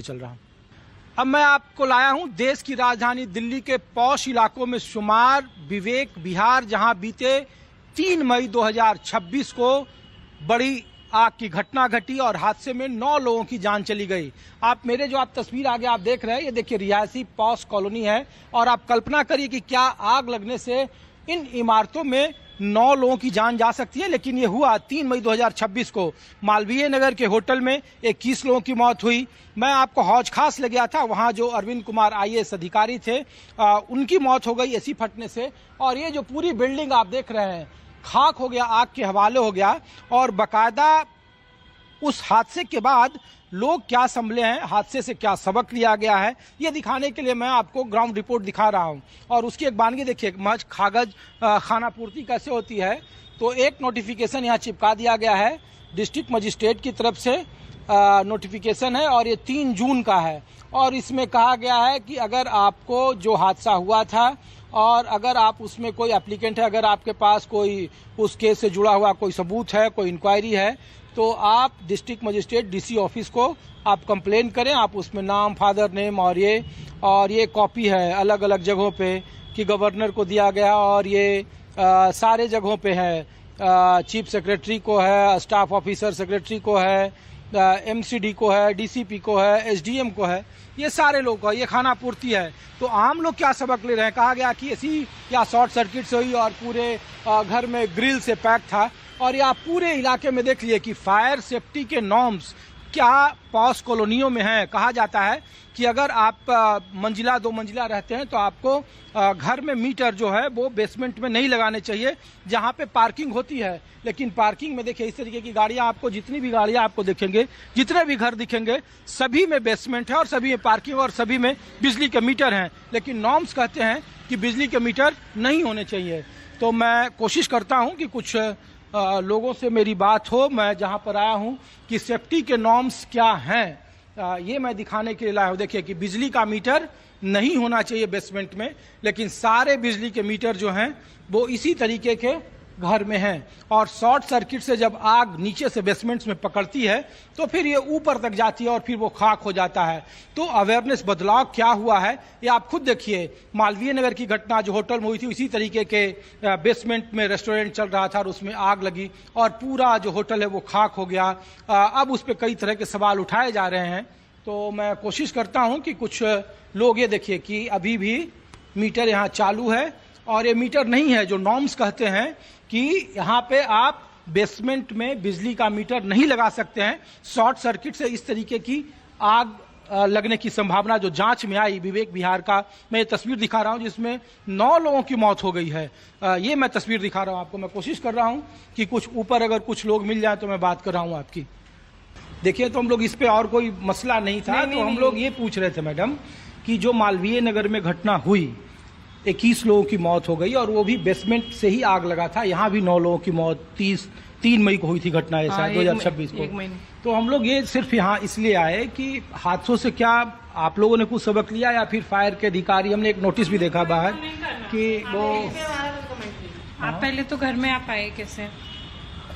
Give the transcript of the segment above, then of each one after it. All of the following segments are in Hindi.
चल रहा हूँ। अब मैं आपको लाया हूँ देश की राजधानी दिल्ली के पॉश इलाकों में शुमार विवेक विहार, जहां बीते 3 मई 2026 को बड़ी आग की घटना घटी और हादसे में 9 लोगों की जान चली गई। आप तस्वीर आगे आप देख रहे हैं, ये देखिए रिहायशी पॉश कॉलोनी है और आप कल्पना करिए कि क्या आग लगने से इन इमारतों में 9 लोगों की जान जा सकती है। लेकिन ये हुआ 3 मई 2026 को मालवीय नगर के होटल में 21 लोगों की मौत हुई। मैं आपको हौज खास ले गया था, वहाँ जो अरविंद कुमार IAS अधिकारी थे उनकी मौत हो गई एसी फटने से। और ये जो पूरी बिल्डिंग आप देख रहे हैं खाक हो गया, आग के हवाले हो गया। और बाकायदा उस हादसे के बाद लोग क्या संभले हैं, हादसे से क्या सबक लिया गया है, ये दिखाने के लिए मैं आपको ग्राउंड रिपोर्ट दिखा रहा हूं। और उसकी एक बानगी देखिए, महज कागज खाना पूर्ति कैसे होती है। तो एक नोटिफिकेशन यहाँ चिपका दिया गया है, डिस्ट्रिक्ट मजिस्ट्रेट की तरफ से नोटिफिकेशन है और ये 3 जून का है। और इसमें कहा गया है कि अगर आपको जो हादसा हुआ था और अगर आप उसमें कोई एप्लीकेंट है, अगर आपके पास कोई उस केस से जुड़ा हुआ कोई सबूत है, कोई इंक्वायरी है, तो आप डिस्ट्रिक्ट मजिस्ट्रेट DC ऑफिस को आप कंप्लेन करें। आप उसमें नाम, फादर नेम और ये कॉपी है अलग अलग जगहों पे कि गवर्नर को दिया गया और ये सारे जगहों पे है, चीफ सेक्रेटरी को है, स्टाफ ऑफिसर सेक्रेटरी को है, MCD को है, DCP को है, SDM को है, ये सारे लोग को, ये खाना पूर्ति है। तो आम लोग क्या सबक ले रहे हैं, कहा गया कि ऐसी या शॉर्ट सर्किट से हुई और पूरे घर में ग्रिल से पैक था। और ये आप पूरे इलाके में देख लिए कि फायर सेफ्टी के नॉर्म्स क्या पॉश कॉलोनियों में है। कहा जाता है कि अगर आप मंजिला 2 मंजिला रहते हैं तो आपको घर में मीटर जो है वो बेसमेंट में नहीं लगाने चाहिए जहां पे पार्किंग होती है। लेकिन पार्किंग में देखिए इस तरीके की गाड़ियां, आपको जितनी भी गाड़ियां आपको दिखेंगे, जितने भी घर दिखेंगे, सभी में बेसमेंट है और सभी में पार्किंग और सभी में बिजली के मीटर हैं। लेकिन नॉर्म्स कहते हैं कि बिजली के मीटर नहीं होने चाहिए। तो मैं कोशिश करता हूँ कि कुछ लोगों से मेरी बात हो, मैं जहां पर आया हूं कि सेफ्टी के नॉर्म्स क्या हैं ये मैं दिखाने के लिए लाया हूं। देखिए कि बिजली का मीटर नहीं होना चाहिए बेसमेंट में, लेकिन सारे बिजली के मीटर जो हैं वो इसी तरीके के घर में हैं। और शॉर्ट सर्किट से जब आग नीचे से बेसमेंट्स में पकड़ती है तो फिर ये ऊपर तक जाती है और फिर वो खाक हो जाता है। तो अवेयरनेस बदलाव क्या हुआ है ये आप खुद देखिए। मालवीय नगर की घटना जो होटल में हुई थी, इसी तरीके के बेसमेंट में रेस्टोरेंट चल रहा था और उसमें आग लगी और पूरा जो होटल है वो खाक हो गया। अब उस पर कई तरह के सवाल उठाए जा रहे हैं। तो मैं कोशिश करता हूँ कि कुछ लोग, ये देखिए कि अभी भी मीटर यहाँ चालू है और ये मीटर नहीं है जो नॉर्म्स कहते हैं कि यहाँ पे आप बेसमेंट में बिजली का मीटर नहीं लगा सकते हैं। शॉर्ट सर्किट से इस तरीके की आग लगने की संभावना जो जांच में आई विवेक विहार का, मैं ये तस्वीर दिखा रहा हूँ जिसमें 9 लोगों की मौत हो गई है। ये मैं तस्वीर दिखा रहा हूँ आपको। मैं कोशिश कर रहा हूँ कि कुछ ऊपर अगर कुछ लोग मिल जाए तो मैं बात कर रहा हूँ आपकी। देखिए, तो हम लोग इस पे और कोई मसला नहीं था, तो हम लोग ये पूछ रहे थे मैडम कि जो मालवीय नगर में घटना हुई, 21 लोगों की मौत हो गई और वो भी बेसमेंट से ही आग लगा था। यहाँ भी 9 लोगों की मौत 3 मई को हुई थी घटना, ऐसा 2026 को। तो हम लोग ये सिर्फ यहाँ इसलिए आए कि हादसों से क्या आप लोगों ने कुछ सबक लिया या फिर फायर के अधिकारी, हमने एक नोटिस भी देखा बाहर कि वो आप पहले तो घर में आप आए कैसे?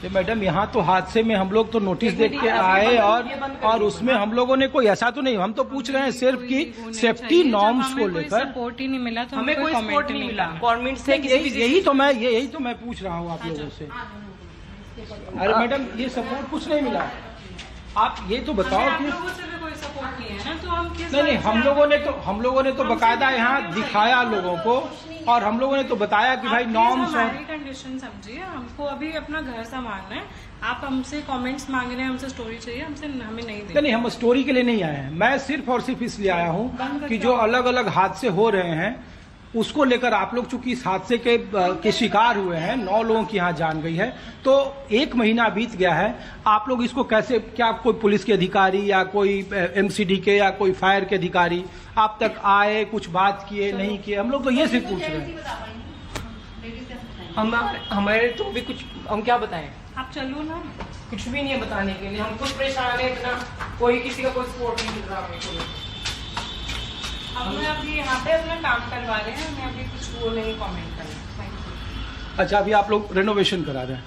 मैडम यहाँ तो हादसे में हम लोग तो नोटिस देख के आए और उसमें हम लोगों ने कोई ऐसा तो नहीं, हम तो पूछ रहे हैं सिर्फ कि सेफ्टी नॉर्म्स को लेकर सपोर्ट ही नहीं मिला, तो हमें कोई सपोर्ट नहीं मिला गवर्नमेंट से। यही तो मैं पूछ रहा हूँ आप लोगों से। अरे मैडम, ये सपोर्ट कुछ नहीं मिला। आप ये तो बताओ कि कोई सपोर्ट नहीं है ना, तो हम नहीं, हम लोगों ने तो बकायदा यहाँ दिखाया लोगों को और हम लोगों ने तो बताया कि भाई नॉर्म्स और कंडीशन समझिए। हमको अभी अपना घर संभालना है, आप हमसे कमेंट्स मांग रहे हैं, हमसे स्टोरी चाहिए, हमें नहीं देंगे। नहीं, हम स्टोरी के लिए नहीं आए हैं। मैं सिर्फ और सिर्फ इसलिए आया हूँ कि जो अलग अलग हादसे हो रहे हैं उसको लेकर आप लोग चूंकि इस हादसे के शिकार हुए हैं, 9 लोगों की यहाँ जान गई है, तो 1 महीना बीत गया है। आप लोग इसको कैसे, क्या कोई पुलिस के अधिकारी या कोई MCD के या कोई फायर के अधिकारी आप तक आए, कुछ बात किए, नहीं किए? हम लोग तो ये सिर्फ पूछ रहे हैं। हमारे तो भी कुछ, हम क्या बताएं? आप चलो ना, कुछ भी नहीं है बताने के लिए। हम खुद परेशान है, इतना कोई किसी का कोई सपोर्ट नहीं मिल रहा हमें। हमने अभी यहाँ पे अपना काम करवा रहे हैं, हमें अभी कुछ वो नहीं कमेंट करना। अच्छा, अभी आप लोग रेनोवेशन करा रहे हैं।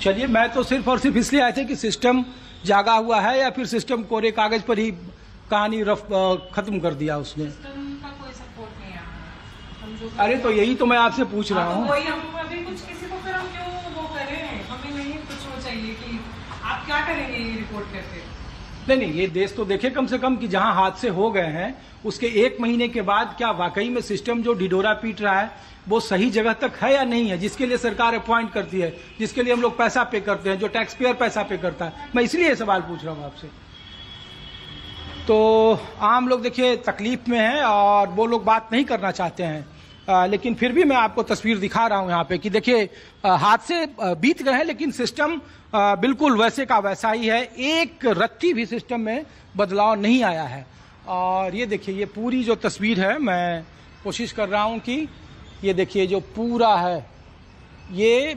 चलिए, मैं तो सिर्फ और सिर्फ इसलिए आए थे कि सिस्टम जागा हुआ है या फिर सिस्टम कोरे कागज पर ही कहानी खत्म कर दिया उसने। सिस्टम का कोई सपोर्ट नहीं है हम जो अरे तो यही तो मैं आपसे पूछ रहा हूँ। वही हम अभी कुछ किसी को फिर हम क्यों वो कर रहे हैं, हमें नहीं कुछ वो चाहिए कि आप क्या करेंगे ये रिपोर्ट करके। नहीं, ये देश तो देखे कम से कम कि जहां हादसे हो गए हैं उसके 1 महीने के बाद क्या वाकई में सिस्टम जो ढिढोरा पीट रहा है वो सही जगह तक है या नहीं है, जिसके लिए सरकार अपॉइंट करती है, जिसके लिए हम लोग पैसा पे करते हैं, जो टैक्स पेयर पैसा पे करता है। मैं इसलिए सवाल पूछ रहा हूँ आपसे। तो आम लोग देखिए तकलीफ में हैं और वो लोग बात नहीं करना चाहते हैं, लेकिन फिर भी मैं आपको तस्वीर दिखा रहा हूं यहाँ पे कि देखिए हादसे बीत गए हैं लेकिन सिस्टम बिल्कुल वैसे का वैसा ही है। एक रत्ती भी सिस्टम में बदलाव नहीं आया है। और ये देखिए ये पूरी जो तस्वीर है, मैं कोशिश कर रहा हूं कि ये देखिए जो पूरा है ये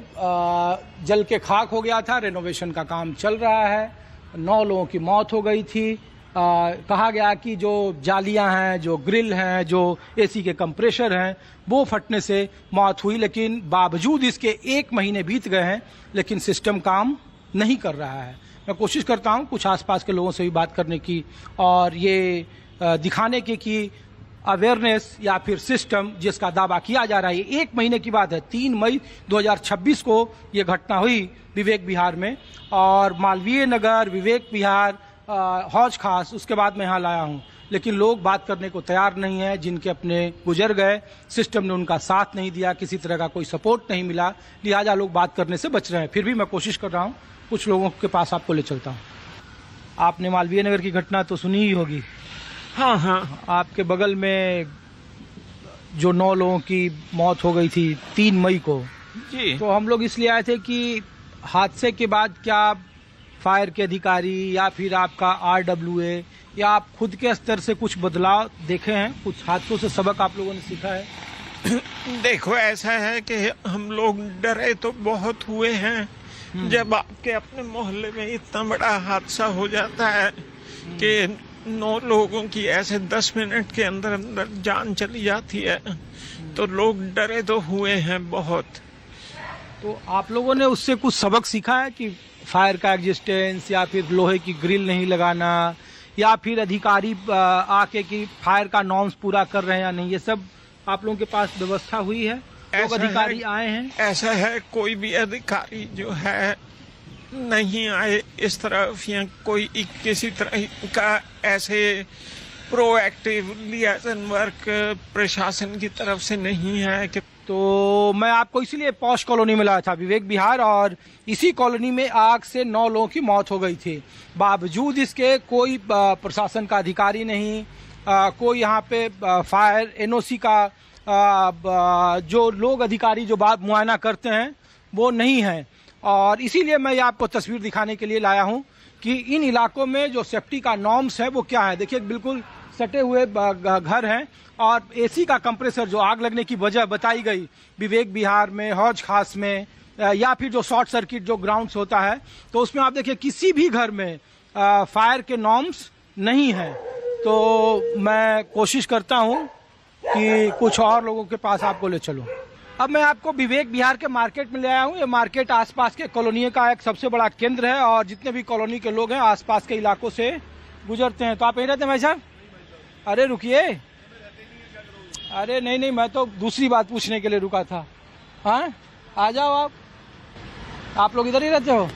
जल के खाक हो गया था। रेनोवेशन का काम चल रहा है। 9 लोगों की मौत हो गई थी। कहा गया कि जो जालियां हैं, जो ग्रिल हैं, जो एसी के कंप्रेशर हैं वो फटने से मौत हुई, लेकिन बावजूद इसके 1 महीने बीत गए हैं लेकिन सिस्टम काम नहीं कर रहा है। मैं कोशिश करता हूं कुछ आसपास के लोगों से भी बात करने की और ये दिखाने की कि अवेयरनेस या फिर सिस्टम जिसका दावा किया जा रहा है। 1 महीने की बात है, 3 मई 2026 को ये घटना हुई विवेक विहार में। और मालवीय नगर, विवेक विहार, हौज खास, उसके बाद मैं यहाँ लाया हूँ, लेकिन लोग बात करने को तैयार नहीं है। जिनके अपने गुजर गए, सिस्टम ने उनका साथ नहीं दिया, किसी तरह का कोई सपोर्ट नहीं मिला, लिहाजा लोग बात करने से बच रहे हैं। फिर भी मैं कोशिश कर रहा हूँ कुछ लोगों के पास आपको ले चलता हूँ। आपने मालवीय नगर की घटना तो सुनी ही होगी। हाँ, आपके बगल में जो 9 लोगों की मौत हो गई थी 3 मई को जी। तो हम लोग इसलिए आए थे कि हादसे के बाद क्या फायर के अधिकारी या फिर आपका RWA या आप खुद के स्तर से कुछ बदलाव देखे हैं, कुछ हादसों से सबक आप लोगों ने सीखा है? देखो ऐसा है कि हम लोग डरे तो बहुत हुए हैं जब आपके अपने मोहल्ले में इतना बड़ा हादसा हो जाता है कि 9 लोगों की ऐसे 10 मिनट के अंदर अंदर जान चली जाती है, तो लोग डरे तो हुए हैं बहुत। तो आप लोगों ने उससे कुछ सबक सीखा है कि फायर का एग्जिस्टेंस या फिर लोहे की ग्रिल नहीं लगाना या फिर अधिकारी आके कि फायर का नॉर्म्स पूरा कर रहे हैं या नहीं, ये सब आप लोगों के पास व्यवस्था हुई है? लोग अधिकारी आए हैं? ऐसा है कोई भी अधिकारी जो है नहीं आए इस तरफ, या कोई किसी तरह का ऐसे प्रोएक्टिव लियाजन वर्क प्रशासन की तरफ से नहीं है कि। तो मैं आपको इसीलिए पॉश कॉलोनी में लाया था, विवेक विहार, और इसी कॉलोनी में आग से 9 लोगों की मौत हो गई थी। बावजूद इसके कोई प्रशासन का अधिकारी नहीं, कोई यहाँ पे फायर NOC का जो लोग अधिकारी जो बात मुआयना करते हैं वो नहीं है। और इसीलिए मैं ये आपको तस्वीर दिखाने के लिए लाया हूँ कि इन इलाकों में जो सेफ्टी का नॉर्म्स है वो क्या है। देखिए बिल्कुल सटे हुए घर हैं और AC का कंप्रेसर जो आग लगने की वजह बताई गई विवेक विहार में, हौज खास में, या फिर जो शॉर्ट सर्किट जो ग्राउंड्स होता है, तो उसमें आप देखिए किसी भी घर में फायर के नॉर्म्स नहीं है। तो मैं कोशिश करता हूँ कि कुछ और लोगों के पास आपको ले चलूँ। अब मैं आपको विवेक विहार के मार्केट में ले आया हूँ। ये मार्केट आसपास के कॉलोनियों का एक सबसे बड़ा केंद्र है और जितने भी कॉलोनी के लोग हैं आसपास के इलाकों से गुजरते हैं। तो आप यहीं रहते हैं भाई साहब? अरे रुकिए, अरे नहीं, मैं तो दूसरी बात पूछने के लिए रुका था। हाँ, आ जाओ आप लोग इधर ही रहते हो?